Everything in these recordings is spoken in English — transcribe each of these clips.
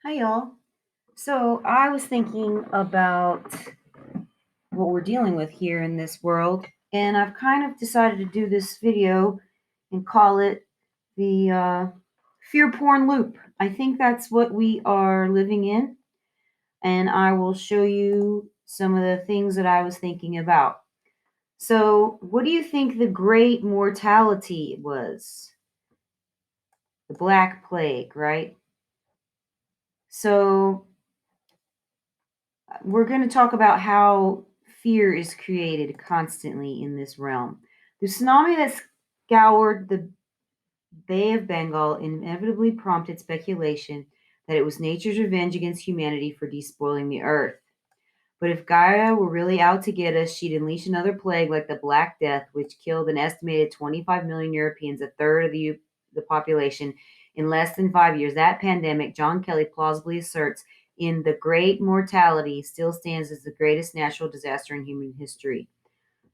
Hi, y'all. So, I was thinking about what we're dealing with here in this world, and I've kind of decided to do this video and call it the fear porn loop. I think that's what we are living in, and I will show you some of the things that I was thinking about. So, what do you think the great mortality was? The Black Plague, right? So, we're going to talk about how fear is created constantly in this realm. The tsunami that scoured the Bay of Bengal inevitably prompted speculation that it was nature's revenge against humanity for despoiling the earth. But if Gaia were really out to get us, she'd unleash another plague like the Black Death, which killed an estimated 25 million Europeans, a third of the population, in less than 5 years. That pandemic, John Kelly plausibly asserts, in The Great Mortality, still stands as the greatest natural disaster in human history.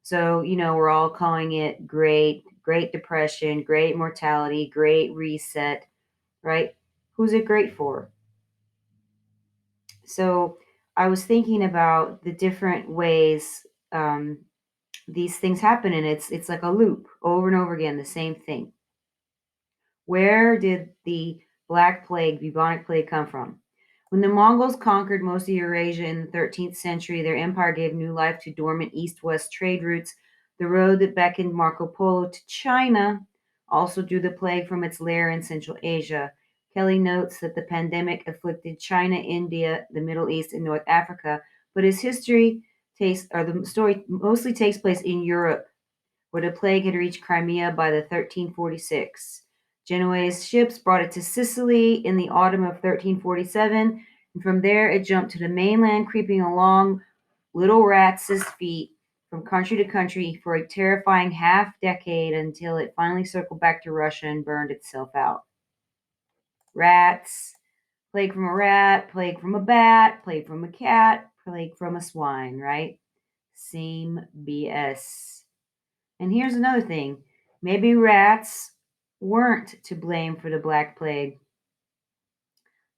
So, we're all calling it Great Depression, Great Mortality, Great Reset, right? Who's it great for? So, I was thinking about the different ways these things happen, and it's like a loop over and over again, the same thing. Where did the Black Plague, bubonic plague, come from? When the Mongols conquered most of Eurasia in the 13th century, their empire gave new life to dormant east-west trade routes. The road that beckoned Marco Polo to China also drew the plague from its lair in Central Asia. Kelly notes that the pandemic afflicted China, India, the Middle East, and North Africa, but his the story mostly takes place in Europe, where the plague had reached Crimea by the 1346. Genoese ships brought it to Sicily in the autumn of 1347, and from there it jumped to the mainland, creeping along little rats' feet from country to country for a terrifying half decade until it finally circled back to Russia and burned itself out. Rats, plague from a rat, plague from a bat, plague from a cat, plague from a swine, right? Same BS. And here's another thing, maybe rats weren't to blame for the Black Plague.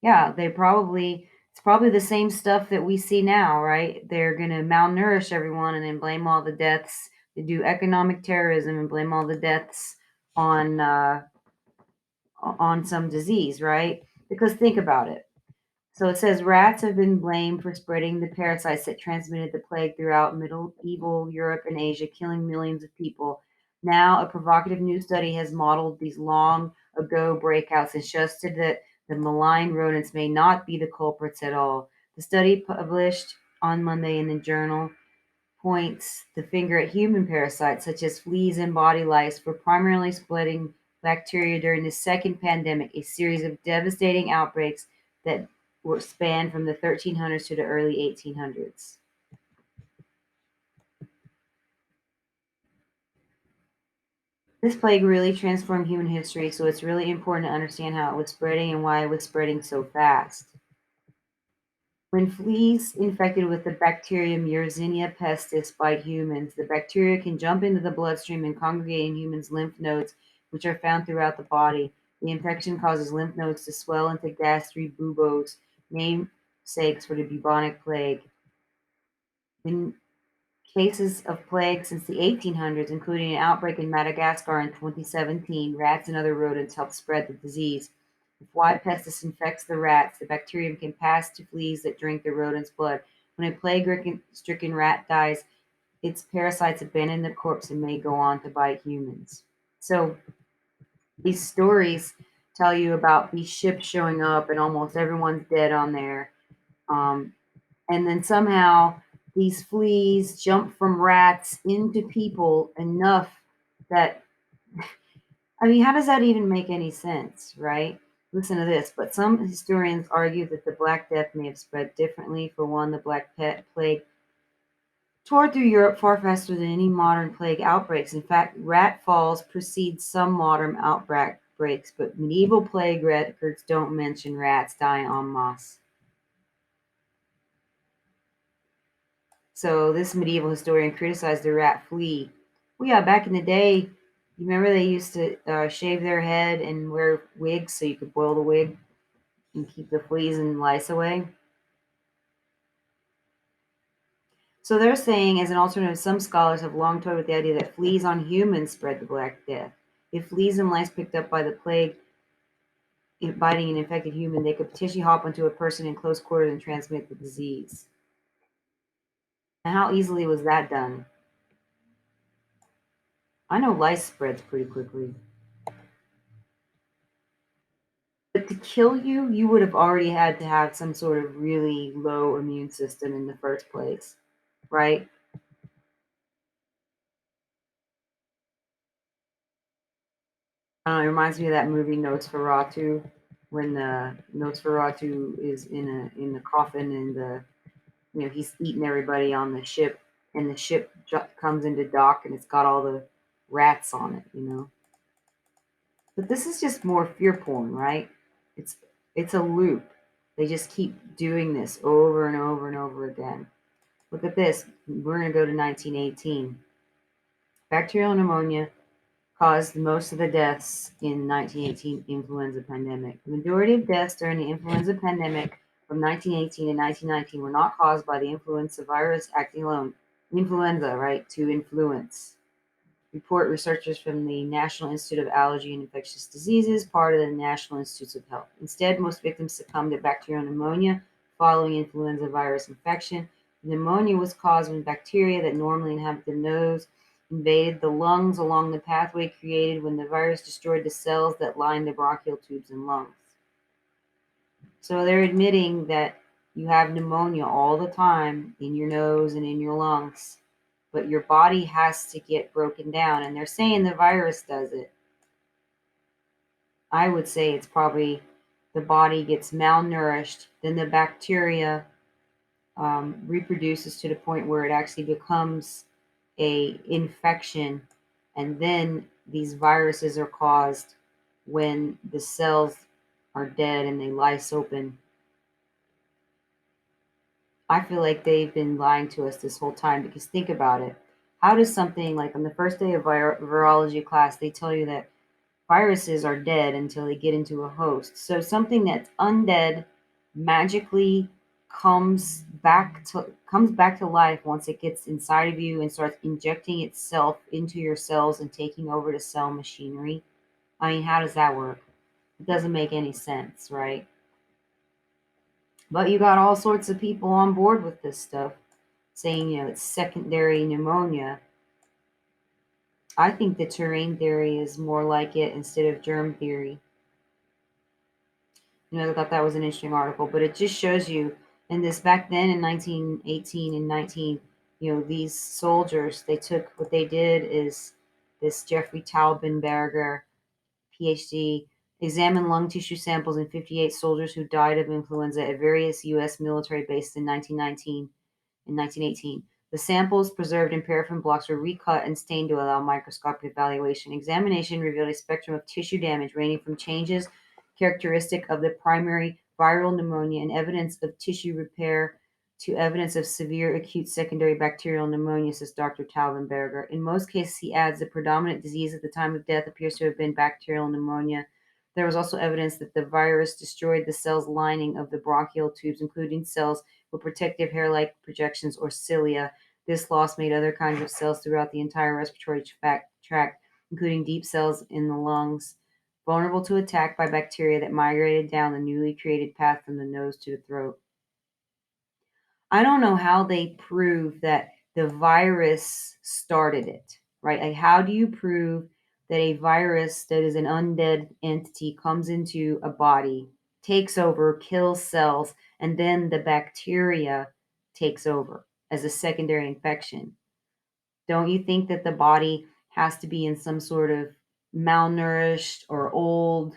Yeah, it's probably the same stuff that we see now, right? They're going to malnourish everyone and then blame all the deaths. They do economic terrorism and blame all the deaths on on some disease, right? Because think about it. So it says rats have been blamed for spreading the parasites that transmitted the plague throughout medieval Europe and Asia, killing millions of people. Now, a provocative new study has modeled these long ago breakouts and suggested that the malign rodents may not be the culprits at all. The study, published on Monday in the journal, points the finger at human parasites such as fleas and body lice for primarily spreading bacteria during the second pandemic, a series of devastating outbreaks that were spanned from the 1300s to the early 1800s. This plague really transformed human history, so it's really important to understand how it was spreading and why it was spreading so fast. When fleas infected with the bacterium Yersinia pestis bite humans, the bacteria can jump into the bloodstream and congregate in humans' lymph nodes, which are found throughout the body. The infection causes lymph nodes to swell into gastric buboes, namesakes for the bubonic plague. In cases of plague since the 1800s, including an outbreak in Madagascar in 2017, rats and other rodents helped spread the disease. If Y. pestis infects the rats, the bacterium can pass to fleas that drink the rodent's blood. When a plague-stricken rat dies, its parasites abandon the corpse and may go on to bite humans. So these stories tell you about these ships showing up and almost everyone's dead on there. Um, and then somehow these fleas jump from rats into people enough that, I mean, how does that even make any sense, right? Listen to this. But some historians argue that the Black Death may have spread differently. For one, the Black Plague tore through Europe far faster than any modern plague outbreaks. In fact, rat falls precede some modern outbreaks, but medieval plague records don't mention rats dying en masse. So this medieval historian criticized the rat flea. Well, yeah, back in the day, you remember they used to shave their head and wear wigs so you could boil the wig? and keep the fleas and lice away. So they're saying, as an alternative, some scholars have long toyed with the idea that fleas on humans spread the Black Death. If fleas and lice picked up by the plague biting an infected human, they could potentially hop onto a person in close quarters and transmit the disease. And how easily was that done? I know lice spreads pretty quickly. But to kill you, you would have already had to have some sort of really low immune system in the first place, right? It reminds me of that movie Nosferatu, when Nosferatu is in the coffin and he's eating everybody on the ship, and the ship comes into dock and it's got all the rats on it. But this is just more fear porn, right? It's it's a loop. They just keep doing this over and over and over again. Look at this. We're going to go to 1918. Bacterial pneumonia caused most of the deaths in 1918 influenza pandemic. The majority of deaths during the influenza pandemic from 1918 to 1919 were not caused by the influenza virus acting alone. Influenza, right? To influence. Report researchers from the National Institute of Allergy and Infectious Diseases, part of the National Institutes of Health. Instead, most victims succumbed to bacterial pneumonia following influenza virus infection. The pneumonia was caused when bacteria that normally inhabit the nose invaded the lungs along the pathway created when the virus destroyed the cells that line the bronchial tubes and lungs. So they're admitting that you have pneumonia all the time in your nose and in your lungs, but your body has to get broken down. And they're saying the virus does it. I would say it's probably the body gets malnourished, then the bacteria reproduces to the point where it actually becomes a infection, and then these viruses are caused when the cells are dead and they lyse open. I feel like they've been lying to us this whole time, because think about it. How does something like on the first day of virology class, they tell you that viruses are dead until they get into a host. So something that's undead magically comes back to life once it gets inside of you and starts injecting itself into your cells and taking over the cell machinery. I mean, how does that work? It doesn't make any sense, right? But you got all sorts of people on board with this stuff saying, it's secondary pneumonia. I think the terrain theory is more like it instead of germ theory. I thought that was an interesting article, but it just shows you in this back then in 1918 and 19, these soldiers, they took what they did is this Jeffrey Taubenberger, PhD, examined lung tissue samples in 58 soldiers who died of influenza at various U.S. military bases in 1919 and 1918. The samples, preserved in paraffin blocks, were recut and stained to allow microscopic evaluation. Examination revealed a spectrum of tissue damage ranging from changes characteristic of the primary viral pneumonia and evidence of tissue repair to evidence of severe acute secondary bacterial pneumonia, says Dr. Taubenberger. In most cases, he adds, the predominant disease at the time of death appears to have been bacterial pneumonia. There was also evidence that the virus destroyed the cells lining of the bronchial tubes, including cells with protective hair-like projections or cilia. This loss made other kinds of cells throughout the entire respiratory tract, including deep cells in the lungs, vulnerable to attack by bacteria that migrated down the newly created path from the nose to the throat. I don't know how they prove that the virus started it, right? Like, how do you prove that a virus that is an undead entity comes into a body, takes over, kills cells, and then the bacteria takes over as a secondary infection? Don't you think that the body has to be in some sort of malnourished or old,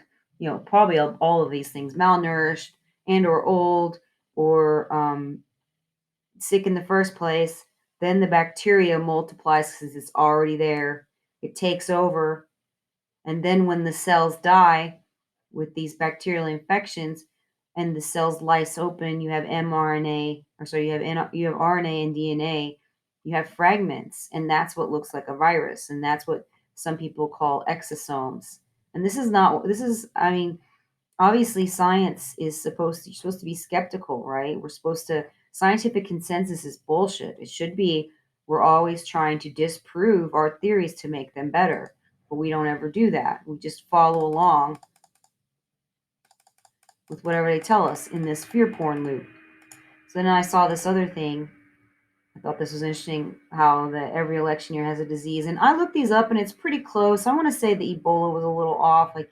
probably all of these things, malnourished and or old or sick in the first place, then the bacteria multiplies because it's already there. It takes over. And then when the cells die with these bacterial infections and the cells lyse open, you have mRNA, or so you have RNA and DNA, you have fragments, and that's what looks like a virus, and that's what some people call exosomes. And this is not, this is, I mean, Obviously, science is supposed to be skeptical, right? We're supposed to scientific consensus is bullshit. It should be we're always trying to disprove our theories to make them better, but we don't ever do that. We just follow along with whatever they tell us in this fear porn loop. So then I saw this other thing. I thought this was interesting how that every election year has a disease. And I looked these up and it's pretty close. I want to say the Ebola was a little off. Like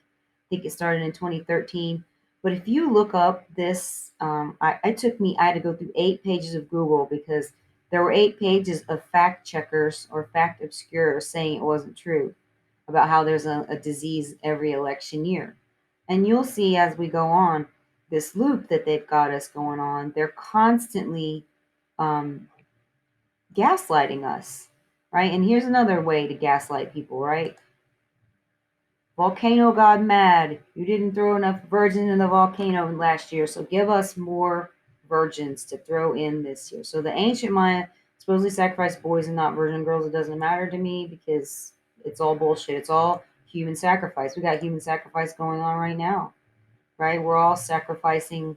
I think it started in 2013. But if you look up this, I had to go through 8 pages of Google because there were 8 pages of fact checkers or fact obscurers saying it wasn't true about how there's a disease every election year. And you'll see as we go on this loop that they've got us going on, they're constantly um, gaslighting us, right? And here's another way to gaslight people, right? Volcano got mad. You didn't throw enough virgins in the volcano last year, so give us more virgins to throw in this year. So the ancient Maya supposedly sacrificed boys and not virgin girls. It doesn't matter to me because it's all bullshit. It's all human sacrifice. We got human sacrifice going on right now, right? We're all sacrificing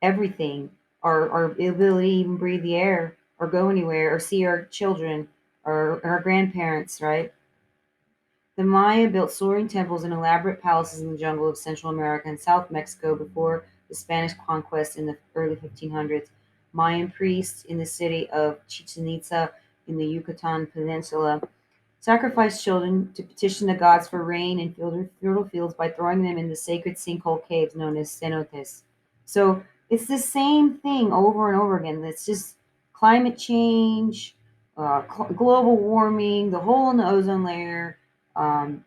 everything, our ability to even breathe the air or go anywhere or see our children or our grandparents, right? The Maya built soaring temples and elaborate palaces in the jungle of Central America and South Mexico before the Spanish conquest in the early 1500s. Mayan priests in the city of Chichen Itza in the Yucatan Peninsula sacrificed children to petition the gods for rain and fertile fields by throwing them in the sacred sinkhole caves known as cenotes. So it's the same thing over and over again. It's just climate change, global warming, the hole in the ozone layer, um,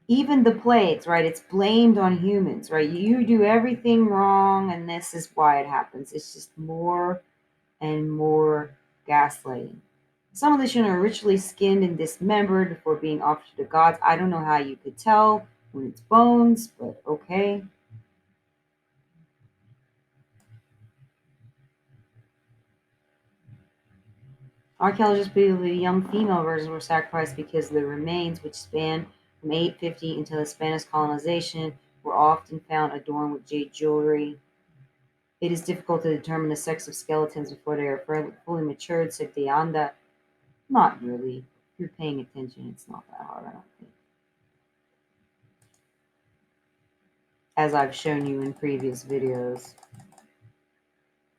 even the plagues, right? It's blamed on humans, right? You do everything wrong, and this is why it happens. It's just more and more gaslighting. Some of the children are ritually skinned and dismembered before being offered to the gods. I don't know how you could tell when it's bones, but okay. Archaeologists believe the young female versions were sacrificed because the remains, which span from 850 until the Spanish colonization, were often found adorned with jade jewelry. It is difficult to determine the sex of skeletons before they are fully matured, said Deanda. Not really. If you're paying attention, it's not that hard, I don't think. As I've shown you in previous videos.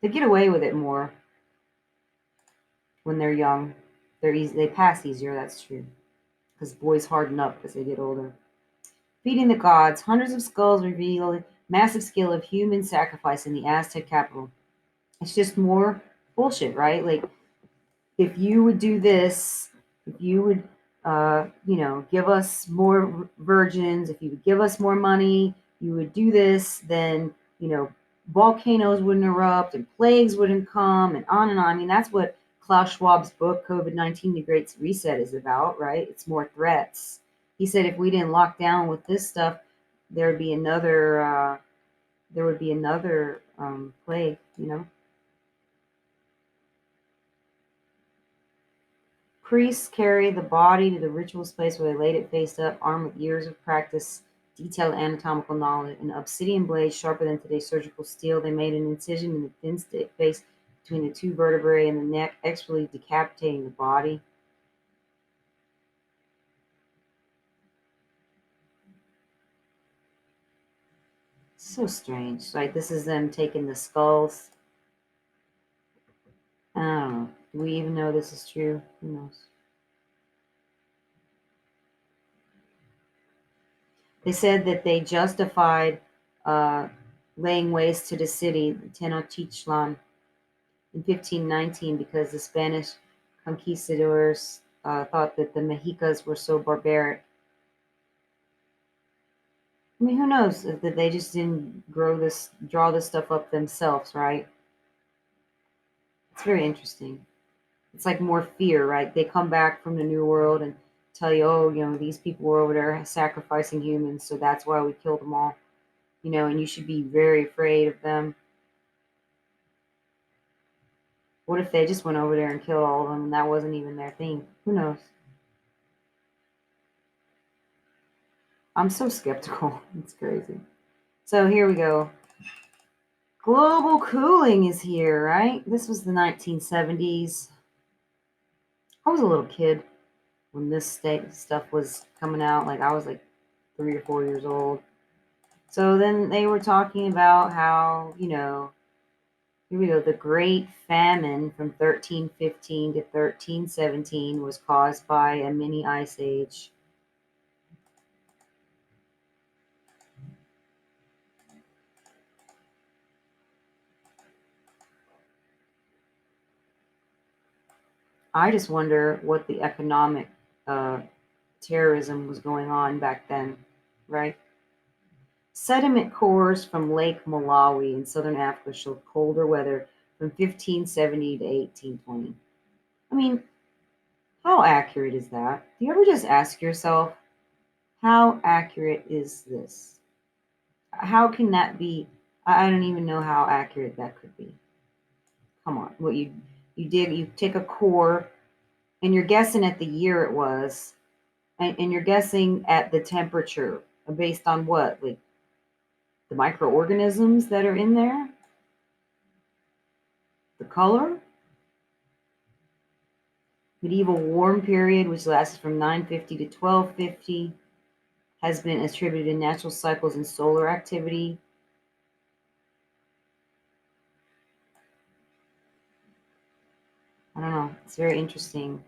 They get away with it more when they're young. They pass easier, that's true. Because boys harden up as they get older. Feeding the gods, hundreds of skulls reveal massive scale of human sacrifice in the Aztec capital. It's just more bullshit, right? Like if you would do this, if you would, give us more virgins, if you would give us more money, you would do this, then, volcanoes wouldn't erupt and plagues wouldn't come and on and on. I mean, that's what Klaus Schwab's book, COVID-19, The Great Reset, is about, right? It's more threats. He said if we didn't lock down with this stuff, there would be another plague, Priests carry the body to the ritual space where they laid it face up, armed with years of practice, detailed anatomical knowledge. An obsidian blade sharper than today's surgical steel. They made an incision in the thin space between the two vertebrae and the neck, expertly decapitating the body. So strange. Like this is them taking the skulls. I don't know. Do we even know this is true? Who knows? They said that they justified uh, laying waste to the city, Tenochtitlan, in 1519 because the Spanish conquistadors thought that the Mexicas were so barbaric. I mean, who knows that they just didn't draw this stuff up themselves, right? It's very interesting. It's like more fear, right? They come back from the New World and tell you, oh, these people were over there sacrificing humans, so that's why we killed them all, and you should be very afraid of them. What if they just went over there and killed all of them and that wasn't even their thing? Who knows? I'm so skeptical. It's crazy. So here we go. Global cooling is here, right? This was the 1970s. I was a little kid when this state stuff was coming out. Like I was like 3 or 4 years old. So then they were talking about how, here we go, the Great Famine from 1315 to 1317 was caused by a mini ice age. I just wonder what the economic uh, terrorism was going on back then, right? Sediment cores from Lake Malawi in southern Africa showed colder weather from 1570 to 1820. I mean, how accurate is that? Do you ever just ask yourself, how accurate is this? How can that be? I don't even know how accurate that could be. Come on, what you take a core and you're guessing at the year it was, and you're guessing at the temperature based on what, like the microorganisms that are in there, the color. Medieval warm period, which lasted from 950 to 1250, has been attributed to natural cycles and solar activity. I don't know. It's very interesting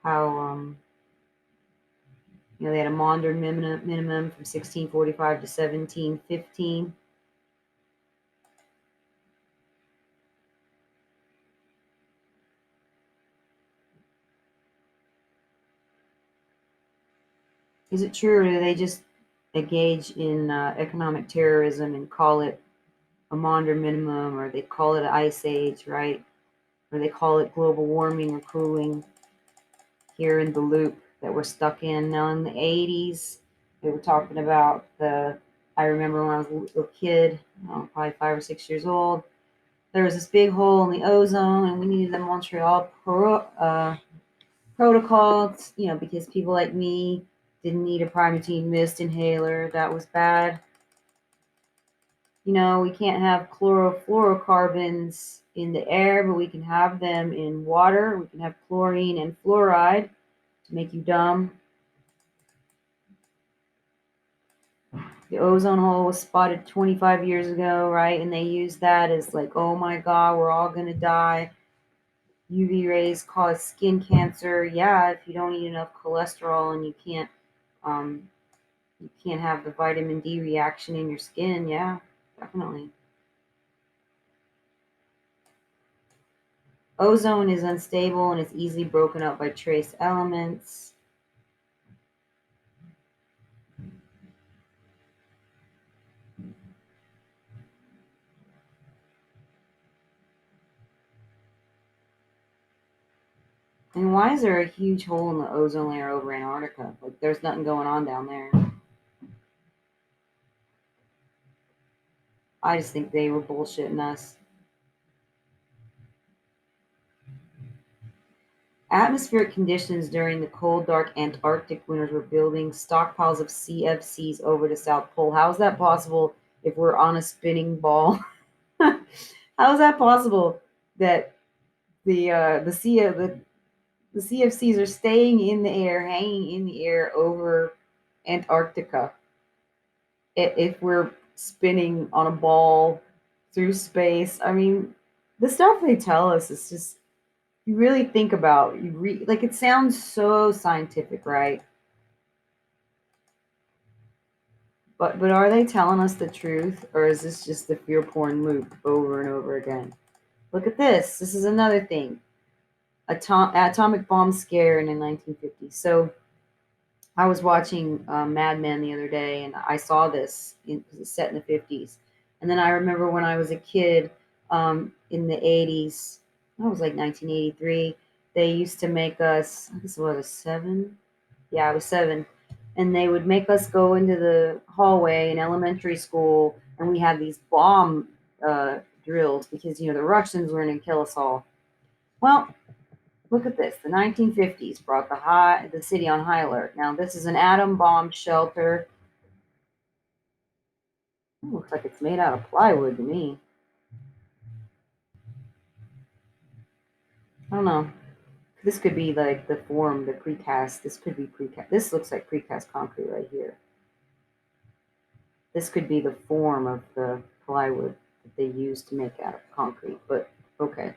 how they had a modern minimum from 1645 to 1715. Is it true, or do they just engage in economic terrorism and call it a modern minimum, or they call it an ice age, right? Or they call it global warming or cooling? Here in the loop that we're stuck in now. In the 80s, they were talking about I remember when I was a little kid, probably 5 or 6 years old, there was this big hole in the ozone, and we needed the Montreal protocol, because people like me didn't need a primatine mist inhaler. That was bad. We can't have chlorofluorocarbons in the air, but we can have them in water. We can have chlorine and fluoride to make you dumb. The ozone hole was spotted 25 years ago, right? And they used that as like, oh my God, we're all going to die. UV rays cause skin cancer. Yeah, if you don't eat enough cholesterol and um, you can't have the vitamin D reaction in your skin. Yeah, definitely. Ozone is unstable and is easily broken up by trace elements. And why is there a huge hole in the ozone layer over Antarctica? Like, there's nothing going on down there. I just think they were bullshitting us. Atmospheric conditions during the cold, dark Antarctic winters were building stockpiles of CFCs over the South Pole. How is that possible if we're on a spinning ball? How is that possible that the CFCs are staying in the air, hanging in the air over Antarctica if we're spinning on a ball through space? I mean, the stuff they tell us is just, you really think about, like, it sounds so scientific, right? But are they telling us the truth, or is this just the fear porn loop over and over again? Look at this. This is another thing. Atomic bomb scare in the 1950s. So I was watching Mad Men the other day, and I saw this because it's set in the 50s. And then I remember when I was a kid in the 80s, I was like 1983. They used to make us. I guess what, I was 7. Yeah, I was 7, and they would make us go into the hallway in elementary school, and we had these bomb drills because the Russians were going to kill us all. Well, look at this. The 1950s brought the city on high alert. Now, this is an atom bomb shelter. Looks like it's made out of plywood to me. I don't know. This could be like the form, the precast. This could be precast. This looks like precast concrete right here. This could be the form of the plywood that they use to make out of concrete, but okay.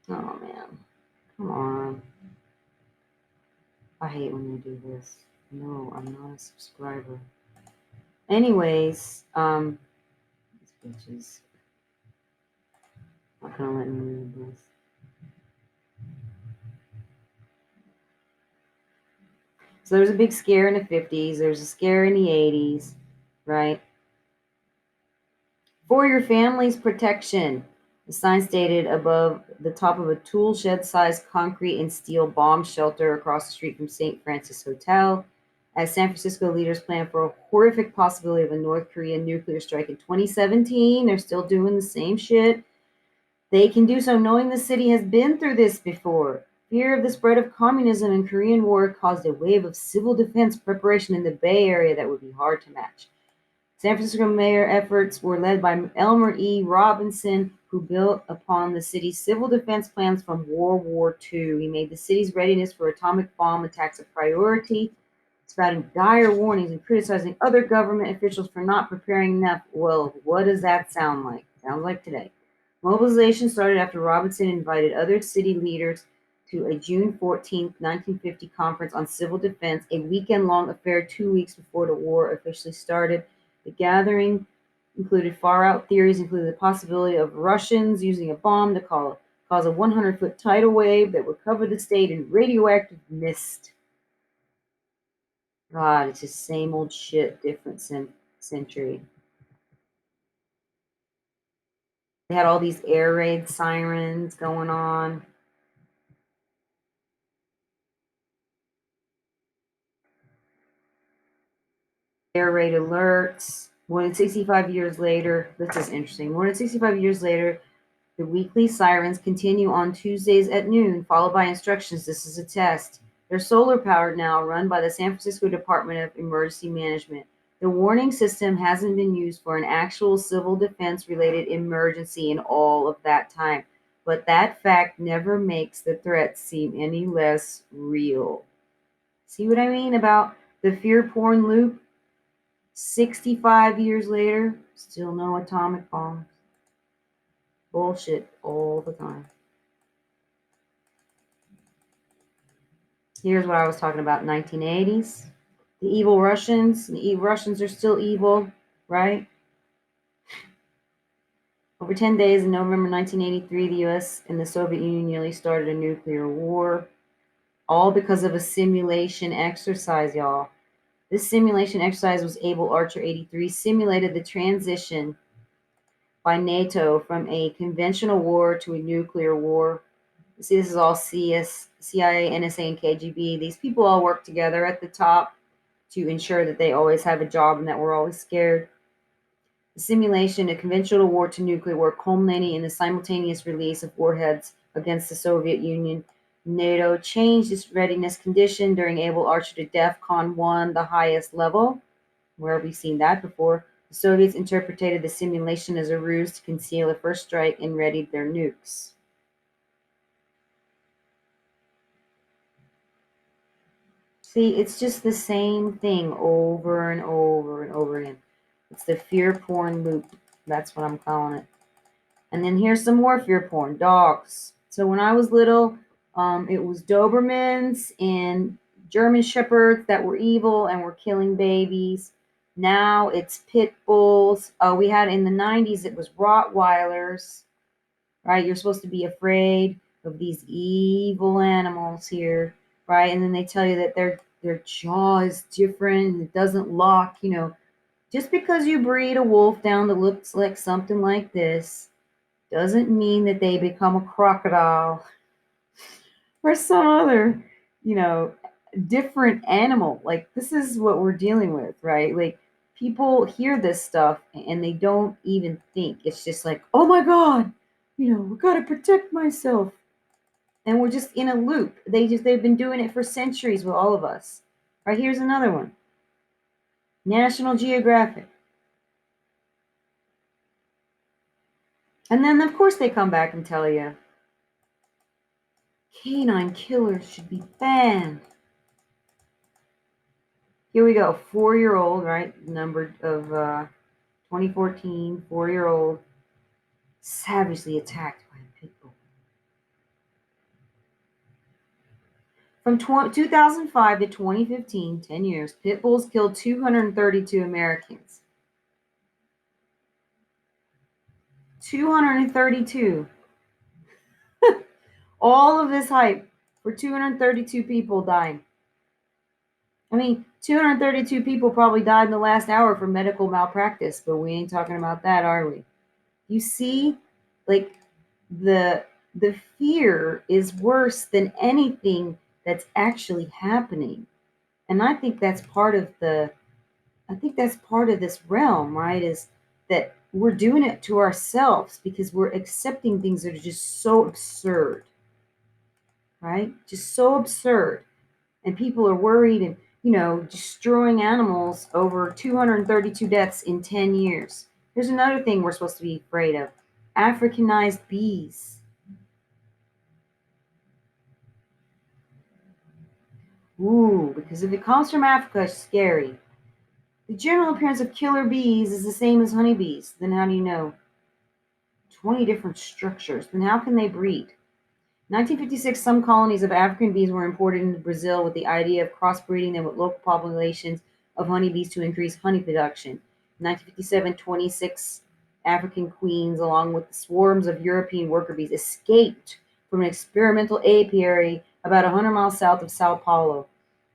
Oh man. Come on. I hate when they do this. No, I'm not a subscriber. Anyways, these bitches. Not gonna let me read this. So there was a big scare in the 50s. There was a scare in the 80s, right? For your family's protection, the sign stated above the top of a tool shed-sized concrete and steel bomb shelter across the street from St. Francis Hotel. As San Francisco leaders plan for a horrific possibility of a North Korean nuclear strike in 2017, they're still doing the same shit. They can do so knowing the city has been through this before. Fear of the spread of communism and Korean War caused a wave of civil defense preparation in the Bay Area that would be hard to match. San Francisco mayor efforts were led by Elmer E. Robinson, who built upon the city's civil defense plans from World War II. He made the city's readiness for atomic bomb attacks a priority, spouting dire warnings and criticizing other government officials for not preparing enough. Well, what does that sound like? Sounds like today. Mobilization started after Robinson invited other city leaders to a June 14th, 1950 conference on civil defense, a weekend-long affair 2 weeks before the war officially started. The gathering included far-out theories, including the possibility of Russians using a bomb to cause a 100-foot tidal wave that would cover the state in radioactive mist. God, it's just same old shit, different century. They had all these air raid sirens going on. Air raid alerts. More than 65 years later, this is interesting. More than 65 years later, the weekly sirens continue on Tuesdays at noon, followed by instructions. This is a test. They're solar powered now, run by the San Francisco Department of Emergency Management. The warning system hasn't been used for an actual civil defense related emergency in all of that time, but that fact never makes the threat seem any less real. See what I mean about the fear porn loop? 65 years later, still no atomic bombs. Bullshit all the time. Here's what I was talking about, 1980s. The evil Russians. The Russians are still evil, right? Over 10 days in November 1983, the US and the Soviet Union nearly started a nuclear war, all because of a simulation exercise, y'all. This simulation exercise was Able Archer 83, simulated the transition by NATO from a conventional war to a nuclear war. You see, this is all CIA, NSA, and KGB. These people all work together at the top to ensure that they always have a job and that we're always scared. The simulation, a conventional war to nuclear war, culminating in the simultaneous release of warheads against the Soviet Union. NATO changed its readiness condition during Able Archer to DEFCON 1, the highest level. Where have we seen that before? The Soviets interpreted the simulation as a ruse to conceal a first strike and readied their nukes. See, it's just the same thing over and over and over again. It's the fear porn loop. That's what I'm calling it. And then here's some more fear porn. Dogs. So when I was little, it was Dobermans and German Shepherds that were evil and were killing babies. Now it's pit bulls. We had in the 90s, it was Rottweilers, right? You're supposed to be afraid of these evil animals here, right? And then they tell you that their jaw is different and it doesn't lock, Just because you breed a wolf down that looks like something like this doesn't mean that they become a crocodile or some other, you know, different animal. Like, this is what we're dealing with, right? Like, people hear this stuff and they don't even think. It's just like, oh my God, we got to protect myself. And we're just in a loop. They've been doing it for centuries with all of us. Right, here's another one. National Geographic. And then, of course, they come back and tell you canine killers should be banned. Here we go. 4-year-old, right? Number of 2014, 4-year-old, savagely attacked by a pit bull. From 2005 to 2015, 10 years, pit bulls killed 232 Americans. 232. All of this hype for 232 people dying. I mean, 232 people probably died in the last hour from medical malpractice, but we ain't talking about that, are we? You see, like the the fear is worse than anything that's actually happening. And I think that's part of this realm, right? Is that we're doing it to ourselves because we're accepting things that are just so absurd, right? Just so absurd. And people are worried and, destroying animals over 232 deaths in 10 years. There's another thing we're supposed to be afraid of: Africanized bees. Ooh, because if it comes from Africa, it's scary. The general appearance of killer bees is the same as honeybees. Then how do you know? 20 different structures. Then how can they breed? 1956, some colonies of African bees were imported into Brazil with the idea of crossbreeding them with local populations of honeybees to increase honey production. In 1957, 26 African queens, along with the swarms of European worker bees, escaped from an experimental apiary about 100 miles south of Sao Paulo.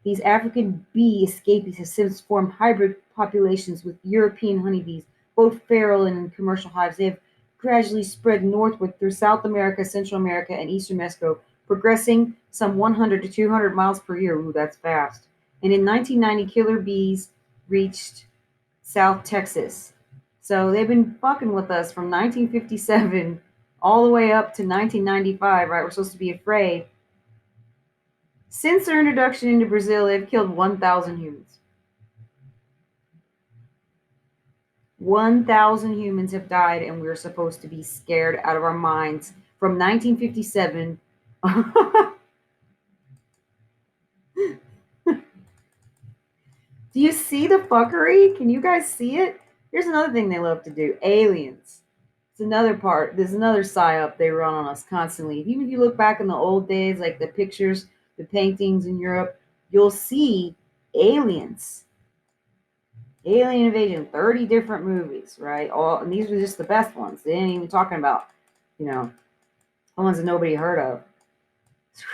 These African bee escapees have since formed hybrid populations with European honeybees, both feral and in commercial hives. They have gradually spread northward through South America, Central America, and eastern Mexico, progressing some 100 to 200 miles per year. Ooh, that's fast. And in 1990, killer bees reached South Texas. So they've been fucking with us from 1957 all the way up to 1995, right? We're supposed to be afraid. Since their introduction into Brazil, they've killed 1,000 humans. 1,000 humans have died, and we're supposed to be scared out of our minds from 1957. Do you see the fuckery? Can you guys see it? Here's another thing they love to do: aliens. It's another part. There's another psyop they run on us constantly. Even if you look back in the old days, like the pictures, the paintings in Europe, you'll see aliens. Alien Invasion, 30 different movies, right? All, and these are just the best ones. They ain't even talking about, the ones that nobody heard of.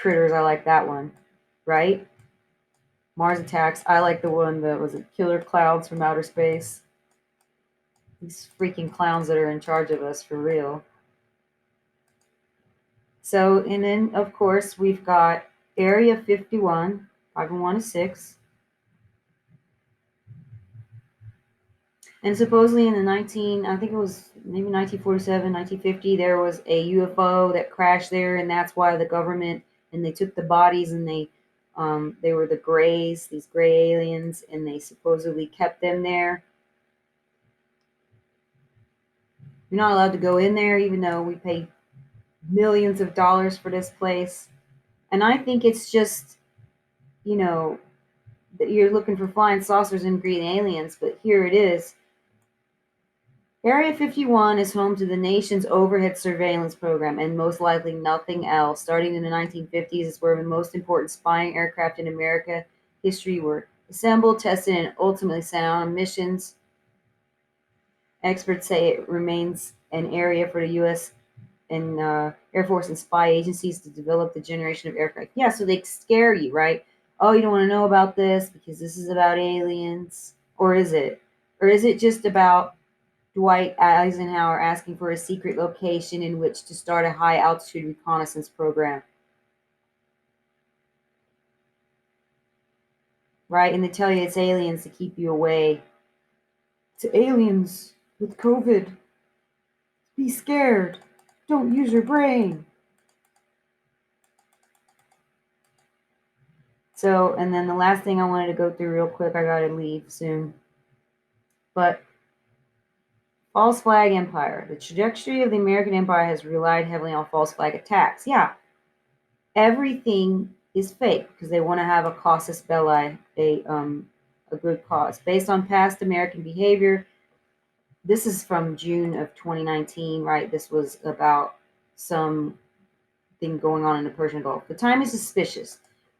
Critters, I like that one, right? Mars Attacks, I like the one that was Killer Clouds from Outer Space. These freaking clowns that are in charge of us for real. So, and then of course we've got Area 51, 501-6. And supposedly in the I think it was maybe 1947, 1950, there was a UFO that crashed there, and that's why the government, and they took the bodies, and they were the Greys, these gray aliens, and they supposedly kept them there. You're not allowed to go in there, even though we pay millions of dollars for this place. And I think it's just, that you're looking for flying saucers and green aliens, but here it is. Area 51 is home to the nation's overhead surveillance program and most likely nothing else. Starting in the 1950s, it's where the most important spying aircraft in America history were assembled, tested, and ultimately sent out on missions. Experts say it remains an area for the U.S. and Air Force and spy agencies to develop the generation of aircraft. Yeah, so they scare you, right? Oh, you don't want to know about this because this is about aliens. Or is it? Or is it just about Dwight Eisenhower asking for a secret location in which to start a high altitude reconnaissance program? Right? And they tell you it's aliens to keep you away. To aliens with COVID. Be scared. Don't use your brain. So, and then the last thing I wanted to go through real quick, I gotta leave soon. But false flag empire. The trajectory of the American empire has relied heavily on false flag attacks. Yeah, everything is fake because they want to have a casus belli, a good cause based on past American behavior. This is from June of 2019, right? This was about some thing going on in the Persian Gulf. The time is suspicious.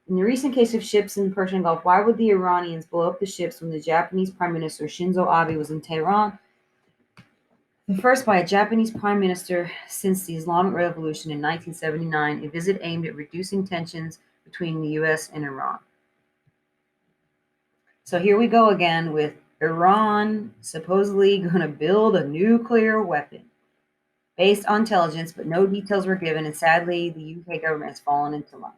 In the recent case of ships in the Persian Gulf, why would the Iranians blow up the ships when the Japanese Prime Minister Shinzo Abe was in Tehran? The first by a Japanese prime minister since the Islamic Revolution in 1979, a visit aimed at reducing tensions between the US and Iran. So here we go again with Iran supposedly going to build a nuclear weapon based on intelligence, but no details were given, and sadly, the UK government has fallen into line.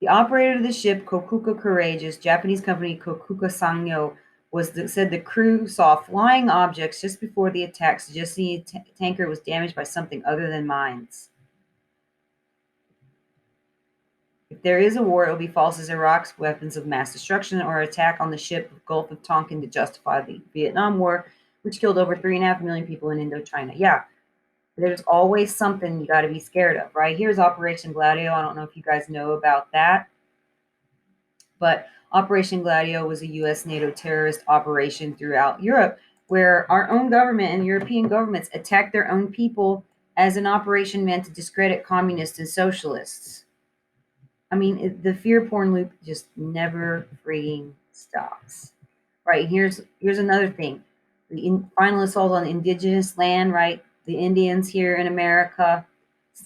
The operator of the ship, Kokuka Courageous, Japanese company Kokuka Sangyo, said the crew saw flying objects just before the attack, suggesting the tanker was damaged by something other than mines. If there is a war, it will be false as Iraq's weapons of mass destruction or attack on the ship Gulf of Tonkin to justify the Vietnam War, which killed over 3.5 million people in Indochina. Yeah, there's always something you got to be scared of, right? Here's Operation Gladio. I don't know if you guys know about that, but Operation Gladio was a US NATO terrorist operation throughout Europe where our own government and European governments attacked their own people as an operation meant to discredit communists and socialists. I mean, the fear porn loop just never freaking stops. Right, here's another thing. The final assault on indigenous land, right? The Indians here in America,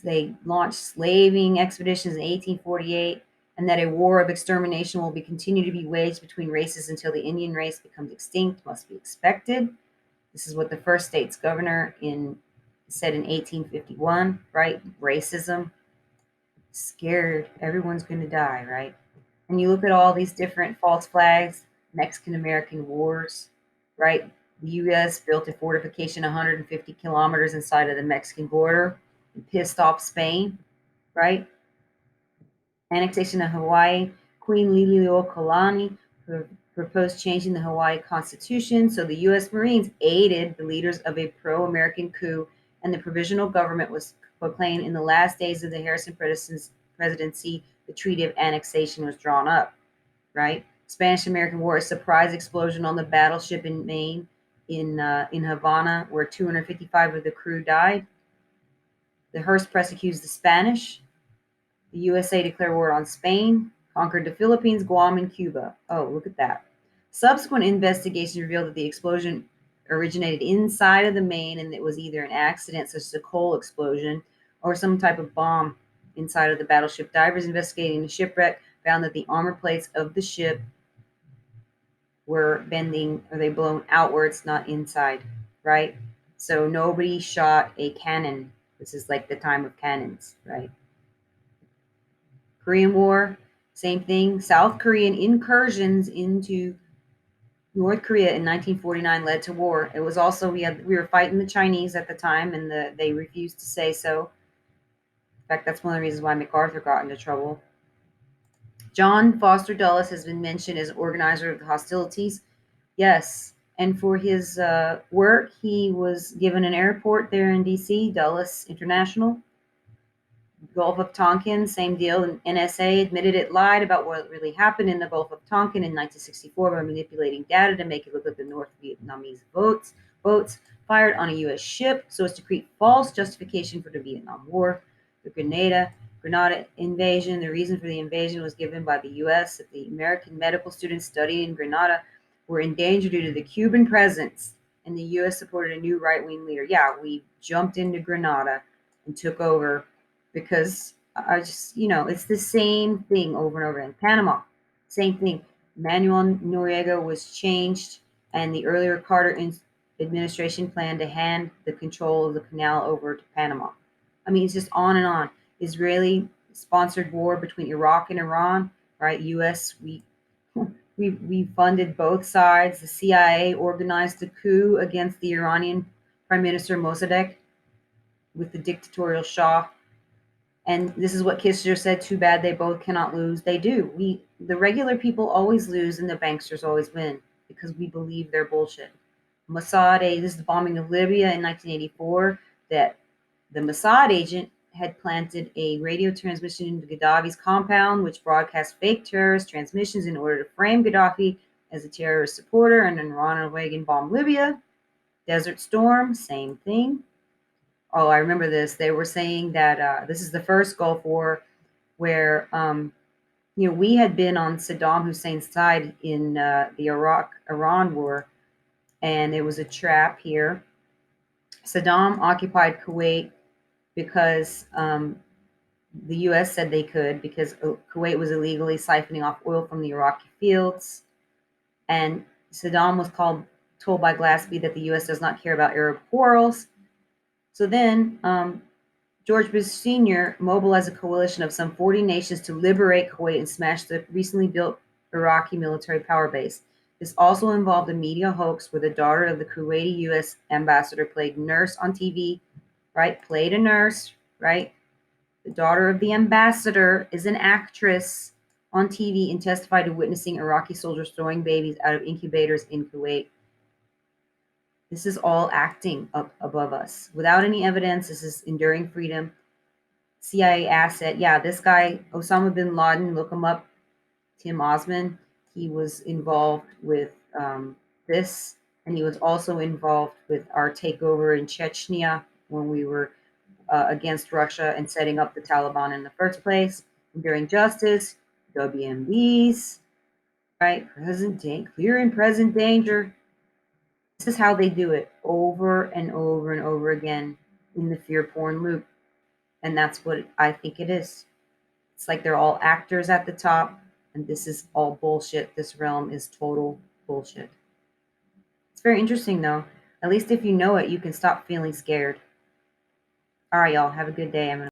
they launched slaving expeditions in 1848, and that a war of extermination will be continue to be waged between races until the Indian race becomes extinct must be expected. This is what the first state's governor said in 1851, right? Racism, scared everyone's going to die, right? And you look at all these different false flags, Mexican American wars, right? The U.S. built a fortification 150 kilometers inside of the Mexican border and pissed off Spain, right? Annexation of Hawaii, Queen Liliuokalani proposed changing the Hawaii Constitution, so the U.S. Marines aided the leaders of a pro-American coup, and the provisional government was proclaimed in the last days of the Harrison presidency. The Treaty of Annexation was drawn up, right? Spanish-American War, a surprise explosion on the battleship in Maine, in Havana, where 255 of the crew died. The Hearst press accused the Spanish. The USA declared war on Spain, conquered the Philippines, Guam, and Cuba. Oh, look at that. Subsequent investigations revealed that the explosion originated inside of the Maine and it was either an accident, such as a coal explosion, or some type of bomb inside of the battleship. Divers investigating the shipwreck found that the armor plates of the ship were bending, or they blown outwards, not inside, right? So nobody shot a cannon. This is like the time of cannons, right? Korean War, same thing. South Korean incursions into North Korea in 1949 led to war. It was also we were fighting the Chinese at the time, and they refused to say so. In fact, that's one of the reasons why MacArthur got into trouble. John Foster Dulles has been mentioned as organizer of the hostilities. Yes, and for his work, he was given an airport there in D.C., Dulles International. Gulf of Tonkin, same deal. And NSA admitted it lied about what really happened in the Gulf of Tonkin in 1964 by manipulating data to make it look like the North Vietnamese boats fired on a U.S. ship so as to create false justification for the Vietnam War. The Grenada invasion. The reason for the invasion was given by the U.S. that the American medical students studying in Grenada were in danger due to the Cuban presence, and the U.S. supported a new right-wing leader. Yeah, we jumped into Grenada and took over because I just, it's the same thing over and over in Panama. Same thing. Manuel Noriega was changed, and the earlier Carter administration planned to hand the control of the canal over to Panama. I mean, it's just on and on. Israeli sponsored war between Iraq and Iran, right? U.S. We funded both sides. The CIA organized a coup against the Iranian Prime Minister Mossadegh with the dictatorial Shah. And this is what Kissinger said, too bad they both cannot lose. They do. The regular people always lose and the banksters always win because we believe their bullshit. Mossad, this is the bombing of Libya in 1984, that the Mossad agent had planted a radio transmission into Gaddafi's compound, which broadcast fake terrorist transmissions in order to frame Gaddafi as a terrorist supporter, and then Ronald Reagan bombed Libya. Desert Storm, same thing. Oh, I remember this. They were saying that this is the first Gulf War where we had been on Saddam Hussein's side in the Iraq-Iran war, and it was a trap here. Saddam occupied Kuwait because the U.S. said they could, because Kuwait was illegally siphoning off oil from the Iraqi fields, and Saddam was told by Glaspie that the U.S. does not care about Arab quarrels. So then George Bush Sr. mobilized a coalition of some 40 nations to liberate Kuwait and smash the recently built Iraqi military power base. This also involved a media hoax where the daughter of the Kuwaiti U.S. ambassador played nurse on TV, right? Played a nurse, right? The daughter of the ambassador is an actress on TV and testified to witnessing Iraqi soldiers throwing babies out of incubators in Kuwait. This is all acting up above us. Without any evidence, this is enduring freedom. CIA asset. Yeah, this guy, Osama bin Laden, look him up. Tim Osman. He was involved with this, and he was also involved with our takeover in Chechnya when we were against Russia and setting up the Taliban in the first place. Enduring justice, WMDs, right? Clear and present danger. This is how they do it over and over and over again in the fear porn loop. And that's what I think it is. It's like they're all actors at the top, and this is all bullshit. This realm is total bullshit. It's very interesting, though. At least if you know it, you can stop feeling scared. All right, y'all. Have a good day. I'm going to